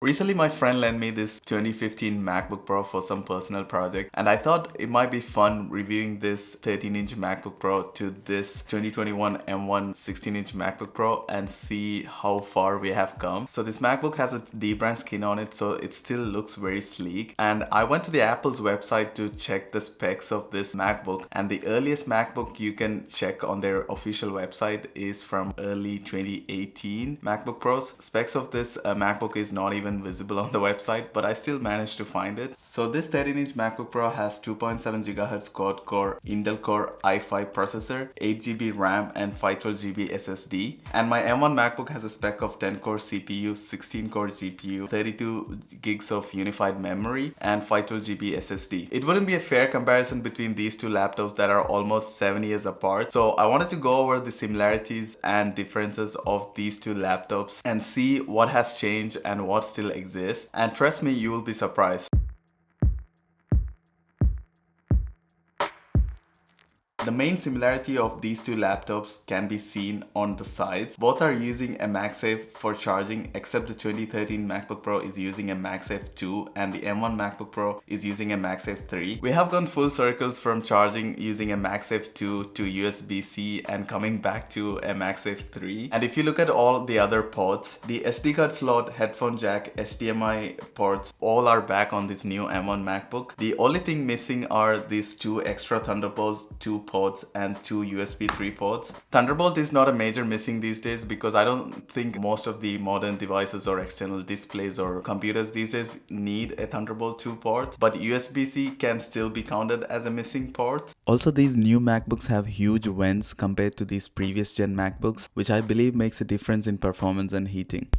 Recently, my friend lent me this 2015 MacBook Pro for some personal project, and I thought it might be fun reviewing this 13-inch MacBook Pro to this 2021 M1 16-inch MacBook Pro and see how far we have come. So this MacBook has a D-brand skin on it, so it still looks very sleek. And I went to the Apple's website to check the specs of this MacBook, and the earliest MacBook you can check on their official website is from early 2018 MacBook Pros. Specs of this MacBook is not even visible on the website, but I still managed to find it. So this 13-inch MacBook Pro has 2.7 GHz quad-core Intel Core i5 processor, 8GB RAM and 512GB SSD. And my M1 MacBook has a spec of 10-core CPU, 16-core GPU, 32 gigs of unified memory and 512GB SSD. It wouldn't be a fair comparison between these two laptops that are almost 7 years apart. So I wanted to go over the similarities and differences of these two laptops and see what has changed and what still exists, and trust me, you will be surprised. The main similarity of these two laptops can be seen on the sides. Both are using a MagSafe for charging, except the 2013 MacBook Pro is using a MagSafe 2 and the M1 MacBook Pro is using a MagSafe 3. We have gone full circles from charging using a MagSafe 2 to USB-C and coming back to a MagSafe 3. And if you look at all the other ports, the SD card slot, headphone jack, HDMI ports, all are back on this new M1 MacBook. The only thing missing are these two extra Thunderbolt 2 ports and two USB 3 ports. Thunderbolt is not a major missing these days because I don't think most of the modern devices or external displays or computers these days need a Thunderbolt 2 port, but USB-C can still be counted as a missing port. Also, these new MacBooks have huge vents compared to these previous gen MacBooks, which I believe makes a difference in performance and heating.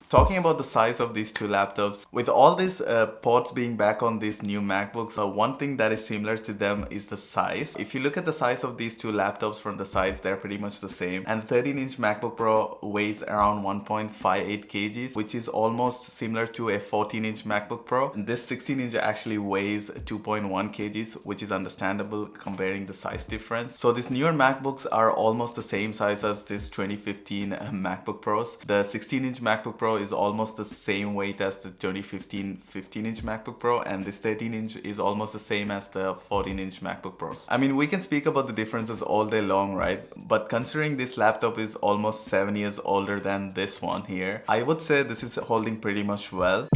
Talking about the size of these two laptops, with all these ports being back on these new MacBooks, one thing that is similar to them is the size. If you look at the size of these two laptops from the sides, they're pretty much the same. And the 13-inch MacBook Pro weighs around 1.58 kgs, which is almost similar to a 14-inch MacBook Pro. And this 16-inch actually weighs 2.1 kgs, which is understandable comparing the size difference. So these newer MacBooks are almost the same size as this 2015 MacBook Pros. The 16-inch MacBook Pro is almost the same weight as the 2015 15-inch MacBook Pro, and this 13-inch is almost the same as the 14-inch MacBook Pros. I mean, we can speak about the differences all day long, right? But considering this laptop is almost 7 years older than this one here, I would say this is holding pretty much well.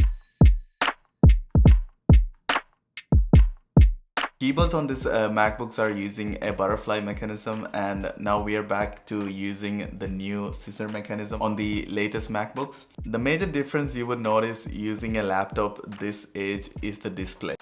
Keyboards on this MacBooks are using a butterfly mechanism, and now we are back to using the new scissor mechanism on the latest MacBooks. The major difference you would notice using a laptop this age is the display.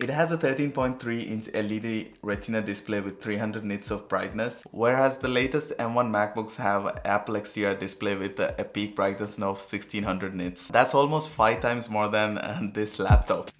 It has a 13.3-inch LED Retina display with 300 nits of brightness, whereas the latest M1 MacBooks have Apple XDR display with a peak brightness of 1600 nits. That's almost 5 times more than this laptop.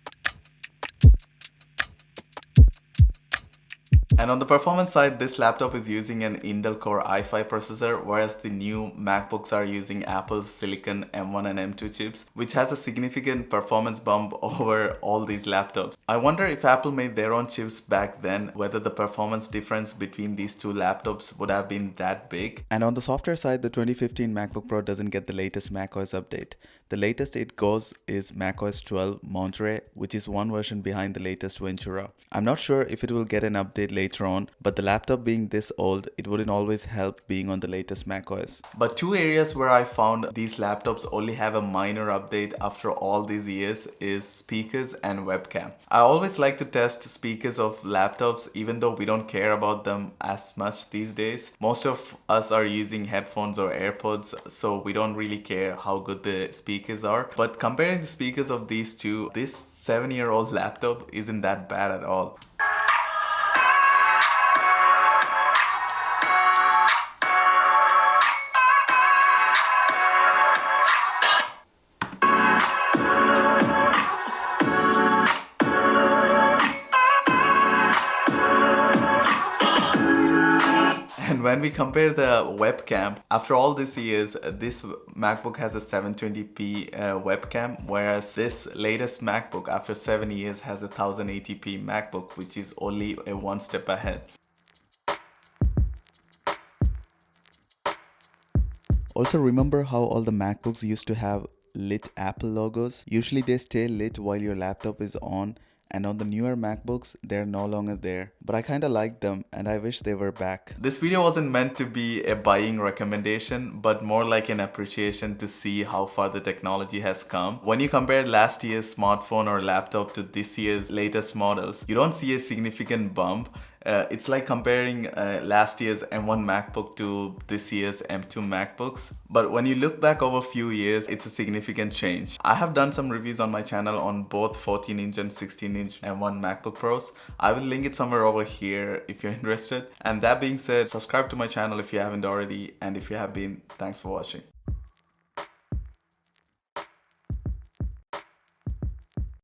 And on the performance side, this laptop is using an Intel Core i5 processor, whereas the new MacBooks are using Apple's Silicon M1 and M2 chips, which has a significant performance bump over all these laptops. I wonder if Apple made their own chips back then, whether the performance difference between these two laptops would have been that big. And on the software side, the 2015 MacBook Pro doesn't get the latest macOS update. The latest it goes is macOS 12 Monterey, which is one version behind the latest Ventura. I'm not sure if it will get an update later on, but the laptop being this old, it wouldn't always help being on the latest macOS. But two areas where I found these laptops only have a minor update after all these years is speakers and webcam. I always like to test speakers of laptops, even though we don't care about them as much these days. Most of us are using headphones or AirPods, so we don't really care how good the speakers are. But comparing the speakers of these two, this 7-year-old laptop isn't that bad at all. when we compare the webcam, after all these years, this MacBook has a 720p webcam, whereas this latest MacBook after 7 years has a 1080p MacBook, which is only a one step ahead. Also, remember how all the MacBooks used to have lit Apple logos? Usually they stay lit while your laptop is on, and on the newer MacBooks, they're no longer there. But I kinda like them and I wish they were back. This video wasn't meant to be a buying recommendation, but more like an appreciation to see how far the technology has come. When you compare last year's smartphone or laptop to this year's latest models, you don't see a significant bump. It's like comparing last year's M1 MacBook to this year's M2 MacBooks. But when you look back over a few years, it's a significant change. I have done some reviews on my channel on both 14-inch and 16-inch M1 MacBook Pros. I will link it somewhere over here if you're interested. And that being said, subscribe to my channel if you haven't already. And if you have been, thanks for watching.